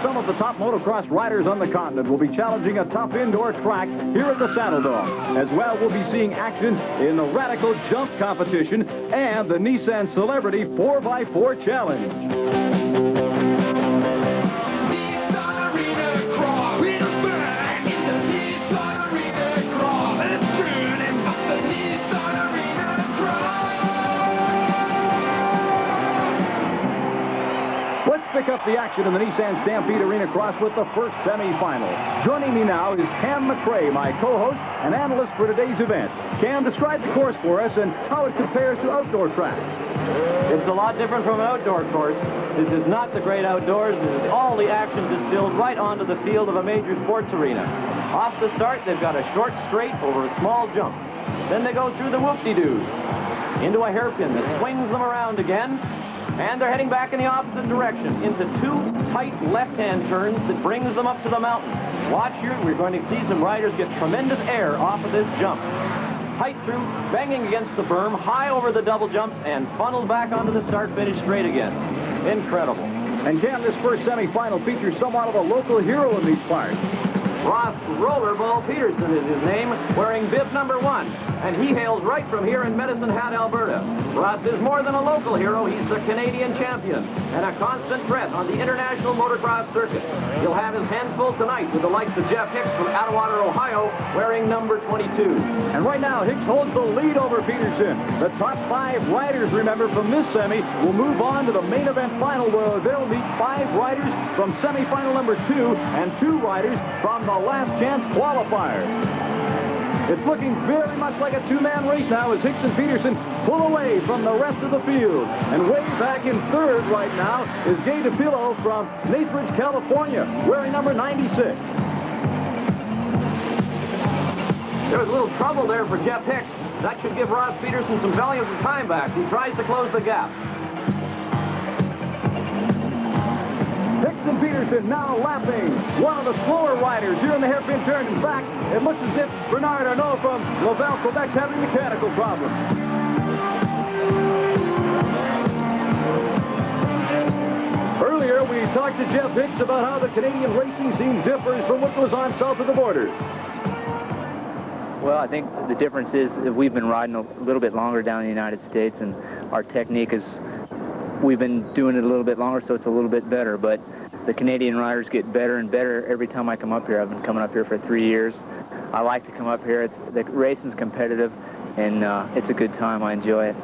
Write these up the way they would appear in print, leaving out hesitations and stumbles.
Some of the top motocross riders on the continent will be challenging a tough indoor track here at the Saddle Dome. As well, we'll be seeing action in the Radical Jump competition and the Nissan Celebrity 4x4 Challenge. Pick up the action in the Nissan Stampede Arena Cross with the first semifinal. Joining me now is Cam McRae, my co-host and analyst for today's event. Cam, describe the course for us and how it compares to outdoor tracks. It's a lot different from an outdoor course. This is not the great outdoors. This is all the action distilled right onto the field of a major sports arena. Off the start, they've got a short straight over a small jump. Then they go through the whoop-de-doos into a hairpin that swings them around again. And they're heading back in the opposite direction into two tight left-hand turns that brings them up to the mountain. Watch here, we're going to see some riders get tremendous air off of this jump. Tight through, banging against the berm, high over the double jump, and funneled back onto the start-finish straight again. Incredible. And Cam, this first semifinal features somewhat of a local hero in these parts. Ross Rollerball Peterson is his name, wearing bib number 1. And he hails right from here in Medicine Hat, Alberta. Ross is more than a local hero. He's the Canadian champion and a constant threat on the international motocross circuit. He'll have his hands full tonight with the likes of Jeff Hicks from Atwater, Ohio, wearing number 22. And right now, Hicks holds the lead over Peterson. The top 5 riders, remember, from this semi will move on to the main event final where they'll meet 5 riders from semifinal number 2 and 2 riders from the last chance qualifier. It's looking very much like a two-man race now as Hicks and Peterson pull away from the rest of the field. And way back in third right now is Gay DePillo from Northridge, California, wearing number 96. There was a little trouble there for Jeff Hicks. That should give Ross Peterson some valuable time back. He tries to close the gap. Hicks and Peterson now lapping one of the slower riders here in the hairpin turn. In fact, it looks as if Bernard Arnault from Laval, Quebec's having mechanical problems. Earlier, we talked to Jeff Hicks about how the Canadian racing scene differs from what goes on south of the border. Well, I think the difference is that we've been riding a little bit longer down in the United States, and our technique is, we've been doing it a little bit longer, so it's a little bit better. But the Canadian riders get better and better every time I come up here. I've been coming up here for 3 years. I like to come up here. The racing's competitive, and it's a good time. I enjoy it.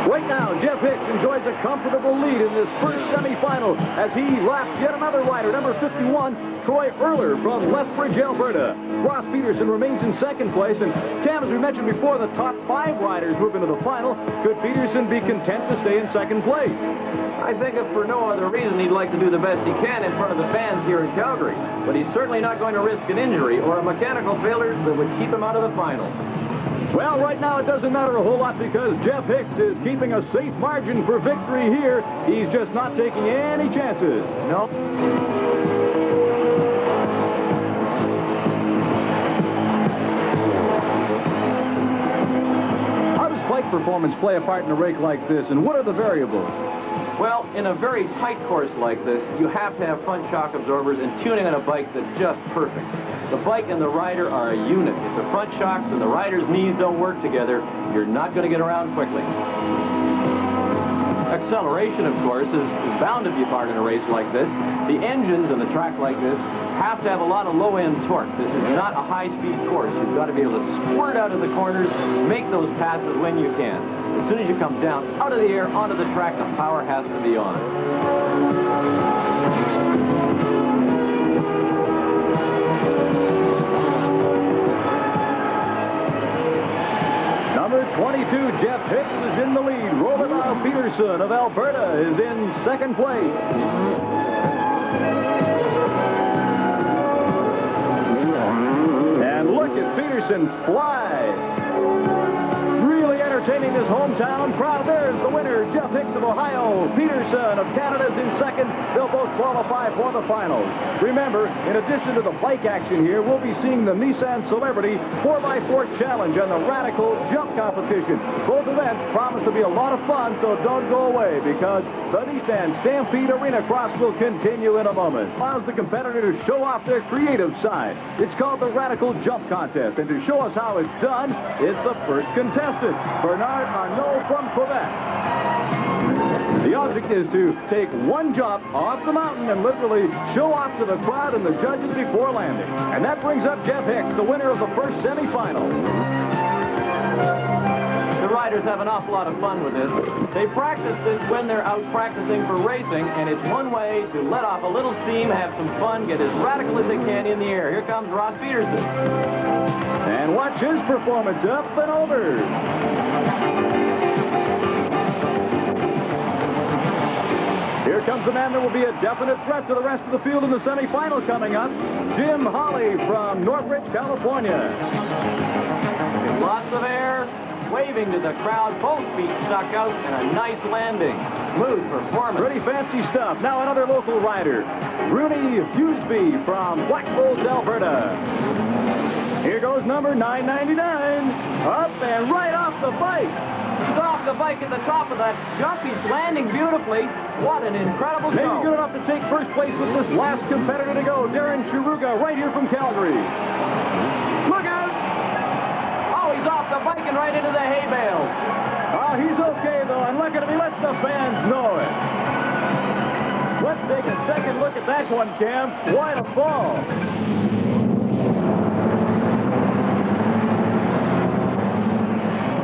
Right now, Jeff Hicks enjoys a comfortable lead in this first semifinal as he laps yet another rider, number 51, Troy Erler from Lethbridge, Alberta. Ross Peterson remains in second place, and Cam, as we mentioned before, the top 5 riders move into the final. Could Peterson be content to stay in second place? I think if for no other reason, he'd like to do the best he can in front of the fans here in Calgary. But he's certainly not going to risk an injury or a mechanical failure that would keep him out of the final. Well, right now it doesn't matter a whole lot because Jeff Hicks is keeping a safe margin for victory here. He's just not taking any chances. Nope. How does bike performance play a part in a rake like this, and what are the variables? Well, in a very tight course like this, you have to have front shock absorbers and tuning on a bike that's just perfect. The bike and the rider are a unit. If the front shocks and the rider's knees don't work together, you're not going to get around quickly. Acceleration, of course, is bound to be a part in a race like this. The engines in a track like this have to have a lot of low-end torque. This is not a high-speed course. You've got to be able to squirt out of the corners, make those passes when you can. As soon as you come down out of the air onto the track, the power has to be on. Number 22, Jeff Hicks is in the lead. Rollerball Peterson of Alberta is in second place. fly. Really entertaining this hometown crowd. There's the winner, Jeff Hicks of Ohio. Peterson of Canada's in second. They'll both qualify for the finals. Remember, in addition to the bike action here, we'll be seeing the Nissan Celebrity 4x4 Challenge and the Radical Jump Competition. Both events promise to be a lot of fun, so don't go away, because the Nissan Stampede Arena Cross will continue in a moment. Allows the competitor to show off their creative side. It's called the Radical Jump Contest, and to show us how it's done, it's the first contestant, Bernard Arnault from Quebec. The object is to take one jump off the mountain and literally show off to the crowd and the judges before landing. And that brings up Jeff Hicks, the winner of the first semifinal. The riders have an awful lot of fun with this. They practice this when they're out practicing for racing, and it's one way to let off a little steam, have some fun, get as radical as they can in the air. Here comes Ross Peterson. And watch his performance up and over. Here comes the man that will be a definite threat to the rest of the field in the semifinal coming up, Jim Hawley from Northridge, California. Lots of air, waving to the crowd, both feet stuck out, and a nice landing. Smooth performance. Pretty fancy stuff. Now another local rider, Rooney Hughesby from Black Bulls, Alberta. Here goes number 999. Up and right off the bike. He's off the bike at the top of that jump. He's landing beautifully. What an incredible Maybe show. good enough to take first place with this last competitor to go, Darren Chiruga, right here from Calgary. Look out! Oh, he's off the bike and right into the hay bales. Oh, he's okay, though, and look at him. He lets the fans know it. Let's take a second look at that one, Cam. What a fall.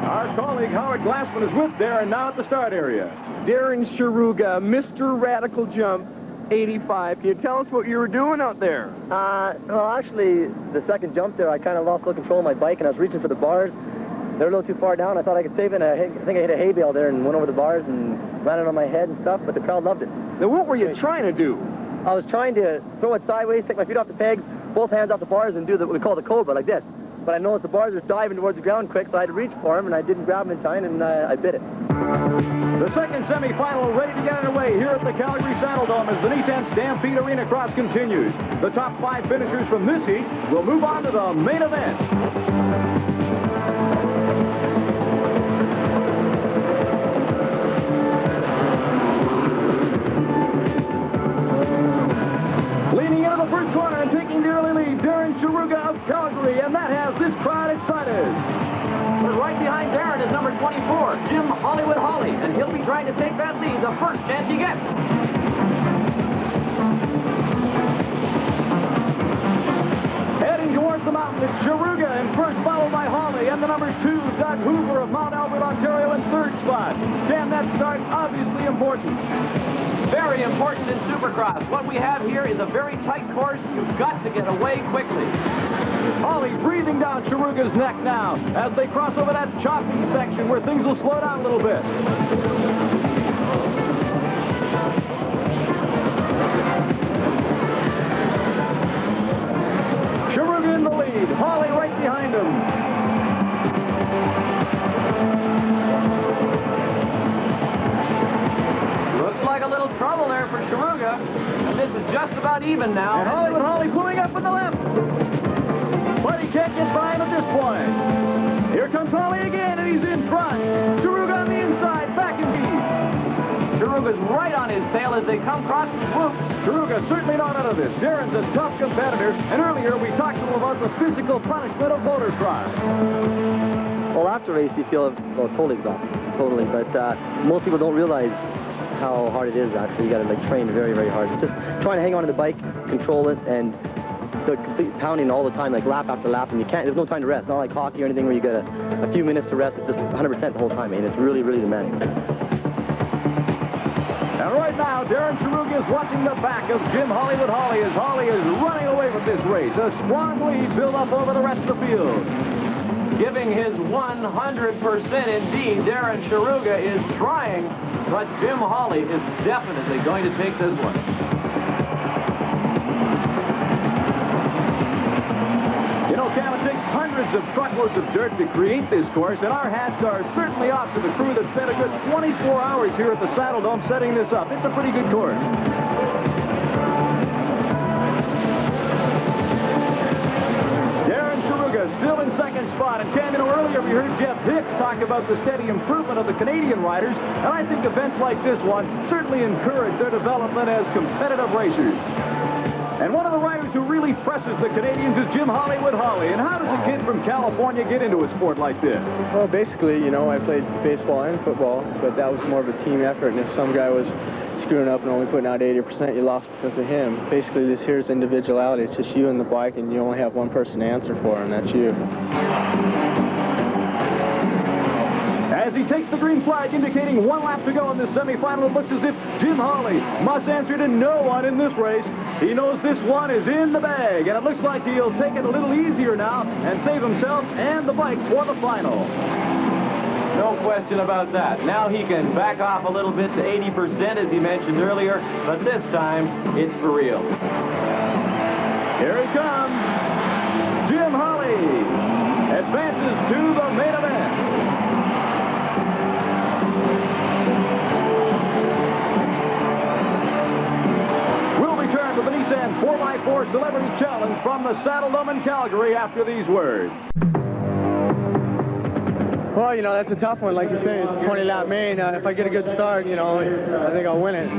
Our colleague Howard Glassman is with Darren now at the start area. Darren Chiruga, Mr. Radical Jump, 85. Can you tell us what you were doing out there? Well, actually, the second jump there, I kind of lost control of my bike, and I was reaching for the bars. They were a little too far down. I thought I could save it, and I think I hit a hay bale there and went over the bars and landed on my head and stuff, but the crowd loved it. Now, what were you trying to do? I was trying to throw it sideways, take my feet off the pegs, both hands off the bars, and do what we call the cobra, like this. But I noticed the bars were diving towards the ground quick, so I had to reach for them, and I didn't grab them in time, and I bit it. The second semifinal ready to get underway here at the Calgary Saddle Dome as the Nissan Stampede Arena Cross continues. The top 5 finishers from this heat will move on to the main event. Leaning into the first corner and taking the early lead, Darren Chiruga of Calgary, and that has this crowd excited. But right behind Darren is number 24, Jim Hollywood Hawley, and he'll be trying to take that lead the first chance he gets. Heading towards the mountain, it's Chiruga in first, followed by Hawley, and the number 2, Doug Hoover of Mount Albert, Ontario, in third spot. Damn, that start obviously important. Very important in Supercross. What we have here is a very tight course. You've got to get away quickly. Hawley breathing down Chiruga's neck now as they cross over that choppy section where things will slow down a little bit. Chiruga in the lead. Hawley right behind him. Looks like a little trouble there for Chiruga. And this is just about even now. And Hawley pulling up in the left. But he can't get by him at this point. Here comes Hawley again, and he's in front. Chiruga on the inside, back in lead. Chiruga's right on his tail as they come across the whoops. Chiruga certainly not out of this. Darren's a tough competitor, and earlier we talked to him about the physical punishment of motocross. Well, after a race, you feel totally exhausted, totally. But most people don't realize how hard it is, actually. You got to, train very, very hard. It's just trying to hang on to the bike, control it, and the complete pounding all the time, lap after lap, and there's no time to rest. Not like hockey or anything where you get a few minutes to rest. It's just 100% the whole time, and it's really, really demanding. And right now, Darren Chiruga is watching the back of Jim Hollywood Hawley as Hawley is running away with this race. A strong lead built up over the rest of the field. Giving his 100% indeed, Darren Chiruga is trying, but Jim Hawley is definitely going to take this one. You know, Cam, it takes hundreds of truckloads of dirt to create this course, and our hats are certainly off to the crew that spent a good 24 hours here at the Saddle Dome setting this up. It's a pretty good course. Still in second spot. And Cam, earlier we heard Jeff Hicks talk about the steady improvement of the Canadian riders, and I think events like this one certainly encourage their development as competitive racers. And one of the riders who really presses the Canadians is Jim Hollywood Holly. And how does a kid from California get into a sport like this? Well, basically, I played baseball and football, but that was more of a team effort, and if some guy was screwing up and only putting out 80%, you lost because of him. Basically, this here's individuality. It's just you and the bike, and you only have one person to answer for, and that's you. As he takes the green flag indicating 1 lap to go in this semifinal, it looks as if Jim Holly must answer to no one in this race. He knows this one is in the bag, and it looks like he'll take it a little easier now and save himself and the bike for the final. No question about that. Now he can back off a little bit to 80%, as he mentioned earlier, but this time, it's for real. Here he comes. Jim Holly advances to the main event. We'll return with the Nissan 4x4 Celebrity Challenge from the Saddle Dome in Calgary after these words. Well, that's a tough one. Like you say, it's a 20-lap main. If I get a good start, I think I'll win it.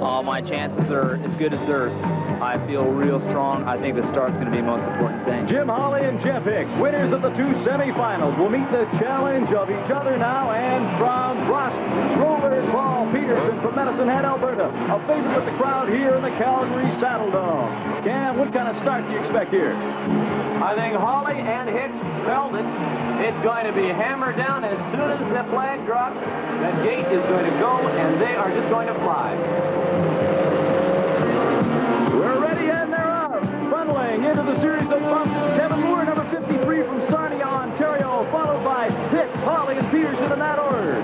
All my chances are as good as theirs. I feel real strong. I think the start's going to be the most important thing. Jim Holly and Jeff Hicks, winners of the 2 semifinals, will meet the challenge of each other now. And from Ross Roller Paul Peterson from Medicine Hat, Alberta, a favorite with the crowd here in the Calgary Saddle Dome. Cam, what kind of start do you expect here? I think Holly and Hicks felt it. It's going to be hammered down as soon as the flag drops. That gate is going to go, and they are just going to fly. We're ready, and they're off. Funneling into the series of bumps. Kevin Moore, number 53 from Sarnia, Ontario, followed by Hicks, Holly, and Peterson in that order.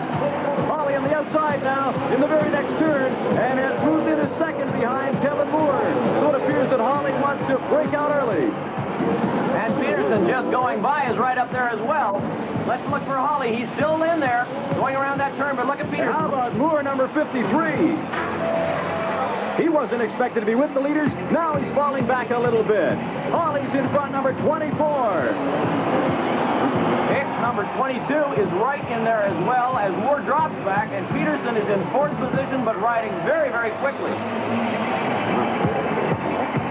Holly on the outside now in the very next turn, and has moved in a second behind Kevin Moore. So it appears that Holly wants to break out early. And Peterson, just going by, is right up there as well. Let's look for Holly. He's still in there, going around that turn, but look at Peterson. And how about Moore, number 53? He wasn't expected to be with the leaders. Now he's falling back a little bit. Holly's in front, number 24. Hicks, number 22, is right in there as well as Moore drops back, and Peterson is in 4th position, but riding very, very quickly.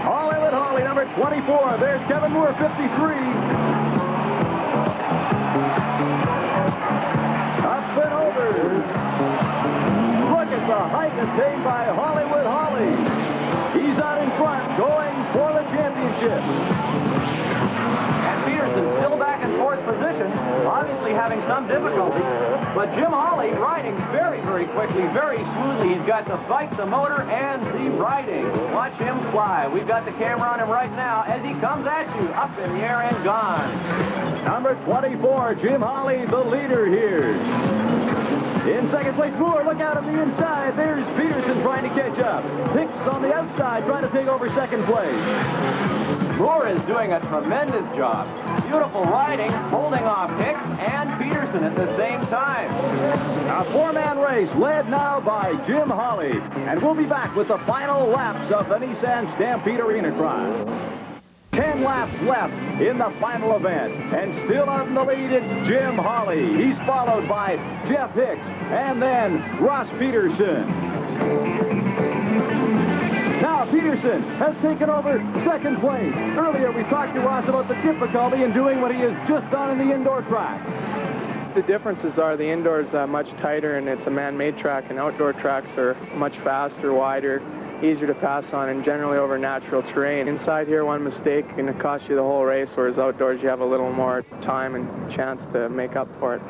Hollywood Holly, number 24. There's Kevin Moore, 53. Up and over. Look at the height attained by Hollywood Holly. He's out in front, going for the championship. And Peterson still back in 4th position, obviously having some difficulty. But Jim Holly riding very, very quickly, very smoothly. He's got the bike, the motor, and the riding. Watch him fly. We've got the camera on him right now as he comes at you, up in the air and gone. Number 24, Jim Holly, the leader here. In second place, Moore, look out on the inside. There's Peterson trying to catch up. Hicks on the outside trying to take over second place. Moore is doing a tremendous job. Beautiful riding, holding off Hicks and Peterson at the same time. A 4-man race led now by Jim Holly. And we'll be back with the final laps of the Nissan Stampede Arena Cross. 10 laps left in the final event. And still out in the lead, it's Jim Holly. He's followed by Jeff Hicks and then Ross Peterson. Now Peterson has taken over second place. Earlier we talked to Ross about the difficulty in doing what he has just done in the indoor track. The differences are the indoors much tighter, and it's a man-made track, and outdoor tracks are much faster, wider, easier to pass on, and generally over natural terrain. Inside here, one mistake can cost you the whole race, whereas outdoors you have a little more time and chance to make up for it.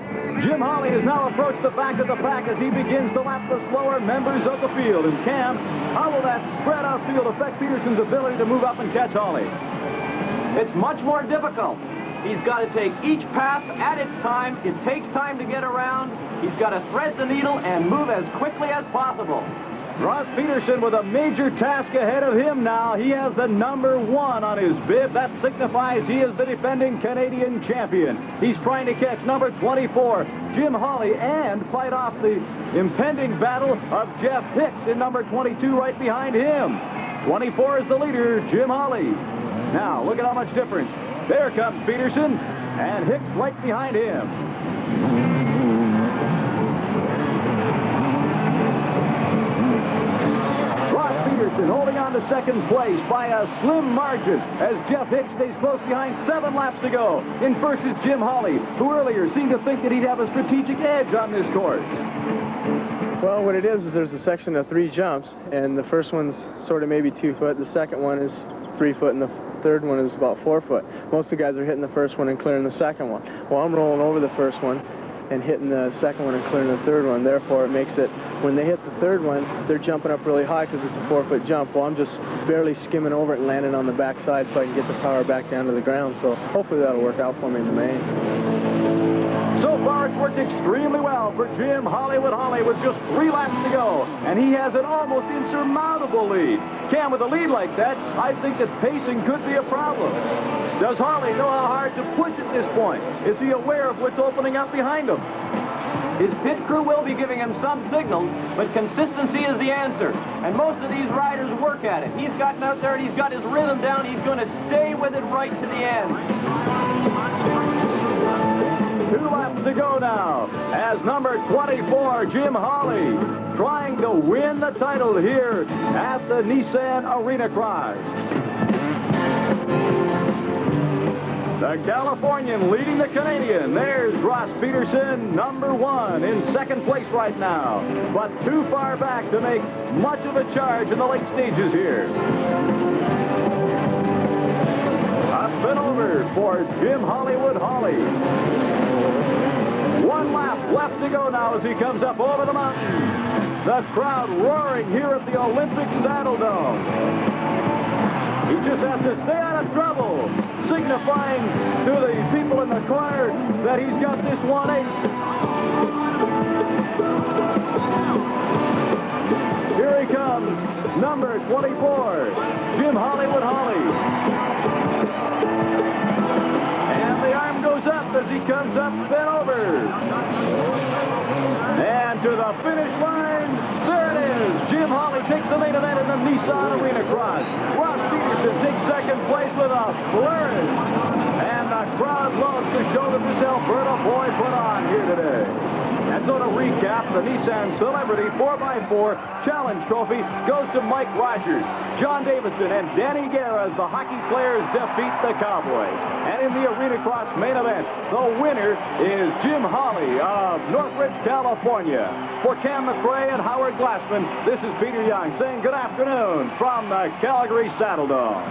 Jim Holly has now approached the back of the pack as he begins to lap the slower members of the field. And Cam, how will that spread out field affect Peterson's ability to move up and catch Holly? It's much more difficult. He's got to take each pass at its time. It takes time to get around. He's got to thread the needle and move as quickly as possible. Ross Peterson with a major task ahead of him now. He has the number 1 on his bib. That signifies he is the defending Canadian champion. He's trying to catch number 24, Jim Hawley, and fight off the impending battle of Jeff Hicks in number 22 right behind him. 24 is the leader, Jim Hawley. Now, look at how much difference. There comes Peterson, and Hicks right behind him. Ross Peterson holding on to second place by a slim margin as Jeff Hicks stays close behind. 7 laps to go. In first is Jim Hawley, who earlier seemed to think that he'd have a strategic edge on this course. Well, what it is there's a section of 3 jumps, and the first one's sort of maybe 2 foot. The second one is 3 foot, and the third one is about 4 foot. Most of the guys are hitting the first one and clearing the second one. Well, I'm rolling over the first one and hitting the second one and clearing the third one. Therefore, it makes it, when they hit the third one, they're jumping up really high because it's a 4-foot jump. Well, I'm just barely skimming over it and landing on the backside so I can get the power back down to the ground. So hopefully that'll work out for me in the main. So far, it's worked extremely well for Jim Hollywood Hawley with just 3 laps to go, and he has an almost insurmountable lead. Cam, with a lead like that, I think that pacing could be a problem. Does Hawley know how hard to push at this point? Is he aware of what's opening up behind him? His pit crew will be giving him some signals, but consistency is the answer. And most of these riders work at it. He's gotten out there and he's got his rhythm down. He's going to stay with it right to the end. 2 laps to go now as number 24, Jim Hawley, trying to win the title here at the Nissan Arena Cross. The Californian leading the Canadian. There's Ross Peterson, number 1, in second place right now, but too far back to make much of a charge in the late stages here. A spin over for Jim Hollywood Hawley. 1 lap left to go now as he comes up over the mountain. The crowd roaring here at the Olympic Saddle Dome. He just has to stay out of trouble, signifying to the people in the corner that he's got this 1/8. Here he comes, number 24, Jim Hollywood Hawley. And the arm goes up as he comes up bent over. And to the finish line, there it is. Jim Hawley takes the main event in the Nissan Arena Cross. Ross Peterson takes second place with a flourish. And the crowd loves the show that this Alberta boy put on here today. And so to recap, the Nissan Celebrity 4x4 Challenge Trophy goes to Mike Rogers, John Davidson, and Danny Guerra as the hockey players defeat the Cowboys. And in the Arena Cross main event, the winner is Jim Hawley of Northridge, California. For Cam McRae and Howard Glassman, this is Peter Young saying good afternoon from the Calgary Saddle Dome.